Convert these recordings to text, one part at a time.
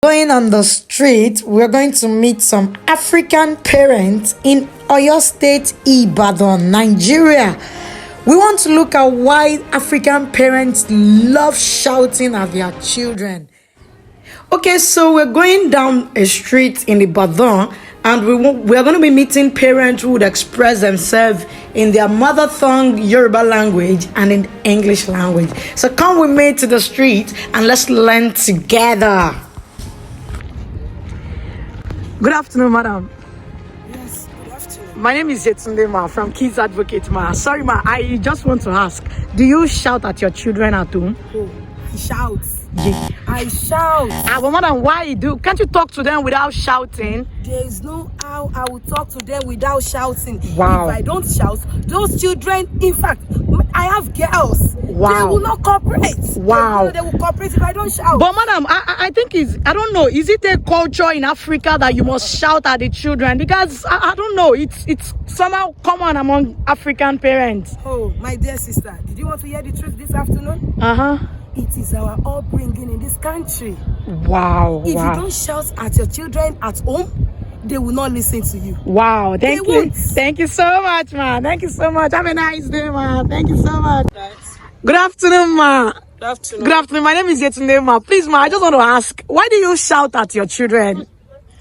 Going on the street, we're going to meet some African parents in Oyo State, Ibadan, Nigeria. We want to look at why African parents love shouting at their children. Okay, so we're going down a street in Ibadan, and we're going to be meeting parents who would express themselves in their mother tongue Yoruba language and in English language. So come with me to the street and let's learn together. Good afternoon, madam. Yes, good afternoon. My name is Yetunde Ma from Kids Advocate Ma. Sorry ma, I just want to ask, do you shout at your children at home? Oh, I shout. Yeah. I shout. But madam, why you do? Can't you talk to them without shouting? There is no how I will talk to them without shouting. Wow. If I don't shout, those children, in fact, I have girls. Wow. They will not cooperate. Wow. They will cooperate if I don't shout. But madam, I think I don't know, is it a culture in Africa that you must shout at the children? Because I don't know, it's somehow common among African parents. Oh, my dear sister, did you want to hear the truth this afternoon? It is our upbringing in this country. Wow. If you don't shout at your children at home, they will not listen to you. Wow, thank you. Won't. Thank you so much, ma. Thank you so much. Have a nice day, ma. Thank you so much. Right. Good afternoon, ma. Good afternoon. Good afternoon. My name is Yetunde Ma. Please, ma, I just want to ask, why do you shout at your children?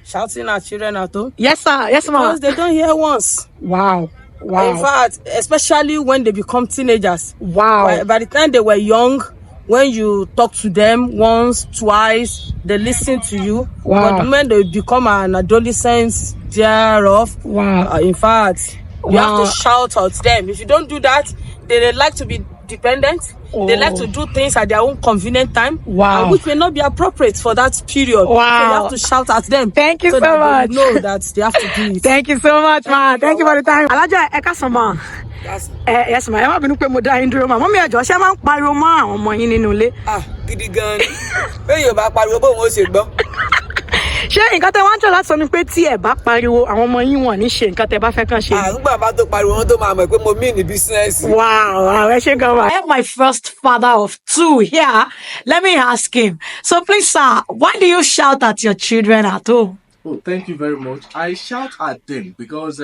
Shouting at children at home? Yes, sir. Yes, ma. Because they don't hear once. Wow. In fact, especially when they become teenagers. Wow. By the time they were young, when you talk to them once, twice, they listen to you. Wow. But when they become an adolescent thereof, Wow. in fact, you have to shout at them. If you don't do that, they like to be dependent. They like to do things at their own convenient time, which may not be appropriate for that period. Wow. So you have to shout at them. Thank you so that much. They know that they have to do it. Thank you so much, ma. Thank you for the time. Alaja, Ekasama. Yes, ma. Ẹ má bínú pé mo dá yín dúró, ma. Mọ́mí ẹ̀jọ̀ ṣé máa ń pariwo mọ́ àwọn ọmọ yín nínú ilé? Gidi gan ni. Bẹ́ẹ̀ yóò bá pariwo bóun ó ṣe gbọ́. Ṣé nǹkan tẹ́ wá ń tọ́ láti sọ ni pé tí ẹ bá pariwo àwọn ọmọ yín wọ̀n ní ṣe nǹkan tẹ́ bá fẹ́ kàn ṣe? Nígbà bá tó pariwo wọn tó máa mọ̀ pé mo mean ní business. Wow, ẹ ṣé gan wa. I have my first father of two here. Let me ask him. So please, sir, why do you shout at your children at home? Oh, thank you very much. I shout at them because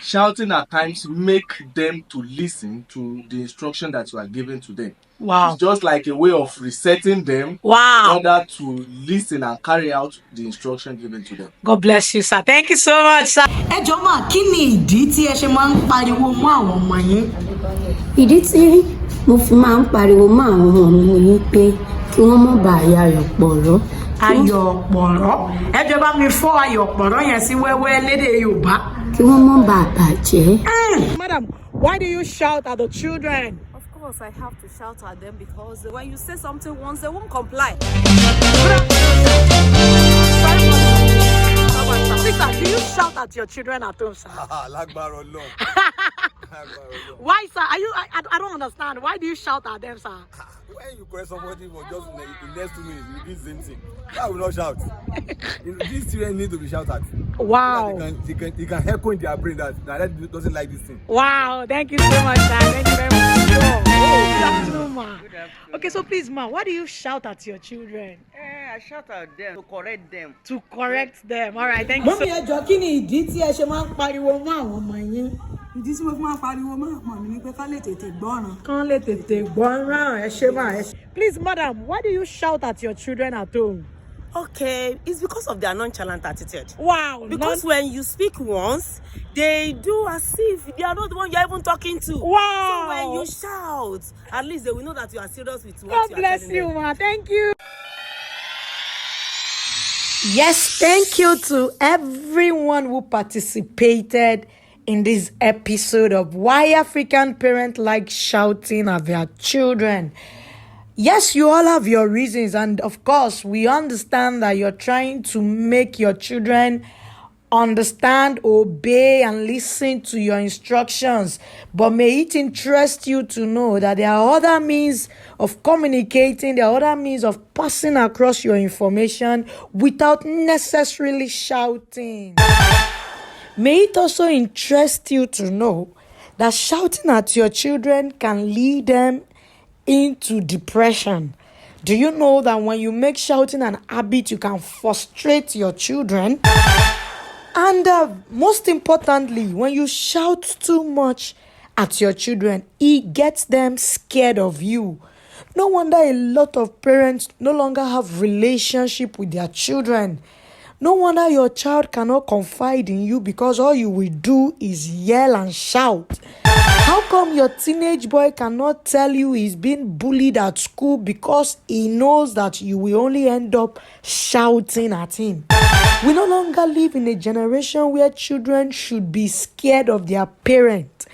shouting at times make them to listen to the instruction that you are giving to them. Wow. It's just like a way of resetting them in order to listen and carry out the instruction given to them. God bless you, sir. Thank you so much, sir. Ẹ jọ̀ọ́ mà, kí ni ìdí tí ẹ ṣe máa ń pariwo mọ́ àwọn ọmọ yín? Ìdí tí mo fi máa ń pariwo mọ́ àwọn ọmọ mi ni pé kí wọ́n má bàa ya ayọ̀pọ̀rọ̀. Ayọ̀pọ̀rọ̀? Ẹ jọ̀ọ́ bá mi fọ́ ayọ̀pọ̀rọ̀ yẹn sí wẹ́wẹ́ lédè Yorùbá. Kí wọ́n má bàa bàjẹ́. Madam, why do you shout at the children? Of course, I have to shout at them because when you say something once, they won't comply. Sir, do you shout at your children at home, sir? Lágbára Ọlọ́run. Why, sir? I don't understand. Why do you shout at them, sir? When you correct somebody for just in the next 2 minutes, you do the same thing. I will not shout. These children need to be shouted at. Wow. They can echo in their brain that doesn't like this thing. Wow. Thank you so much, sir. Thank you very much. Good afternoon, ma. Good afternoon. Okay, so please, ma, why do you shout at your children? I shout at them to correct them. To correct them. All right, thank you. Mọ́mí ẹ̀jọ̀ kí ni ìdí tí ẹ ṣe máa ń pariwo mọ́ àwọn ọmọ yín? Ìdí tí mo fi máa ń pariwo mọ́ àwọn ọmọ mi ni pé kán lè tètè gbọ́ràn. Kán lè tètè gbọ́ràn. Ẹ ṣé mà. Please, madam, why do you shout at your children at home? Okay, it's because of their nonchalant attitude. Wow. Because when you speak once, they do as if they are not the one you're even talking to. Wow. So when you shout, at least they will know that you are serious with what God you are bless telling you, them. ma. Thank you. Yes, thank you to everyone who participated in this episode of Why African Parents Like Shouting at Their Children. Yes, you all have your reasons, and of course, we understand that you're trying to make your children understand, obey, and listen to your instructions. But may it interest you to know that there are other means of communicating, there are other means of passing across your information without necessarily shouting. May it also interest you to know that shouting at your children can lead them into depression. Do you know that when you make shouting an habit, you can frustrate your children? And most importantly, when you shout too much at your children, it gets them scared of you. No wonder a lot of parents no longer have relationship with their children. No wonder your child cannot confide in you because all you will do is yell and shout. How come your teenage boy cannot tell you he's being bullied at school because he knows that you will only end up shouting at him? We no longer live in a generation where children should be scared of their parent.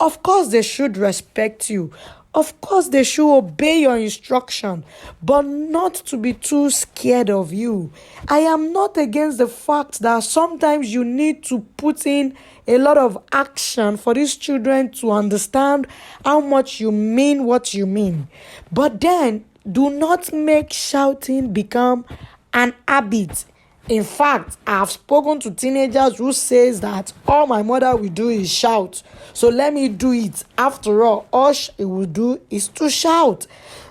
Of course, they should respect you. Of course, they should obey your instruction, but not to be too scared of you. I am not against the fact that sometimes you need to put in a lot of action for these children to understand how much you mean what you mean. But then, do not make shouting become an habit. In fact, I have spoken to teenagers who says that all my mother will do is shout. So let me do it. After all she will do is to shout.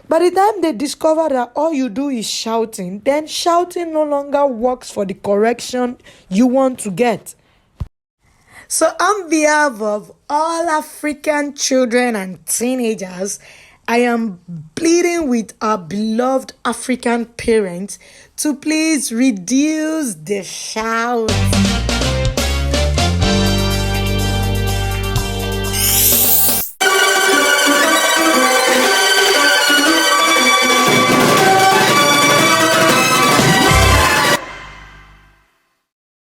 By the time they discover that all you do is shouting, then shouting no longer works for the correction you want to get. So on behalf of all African children and teenagers, I am pleading with our beloved African parents to please reduce the shout.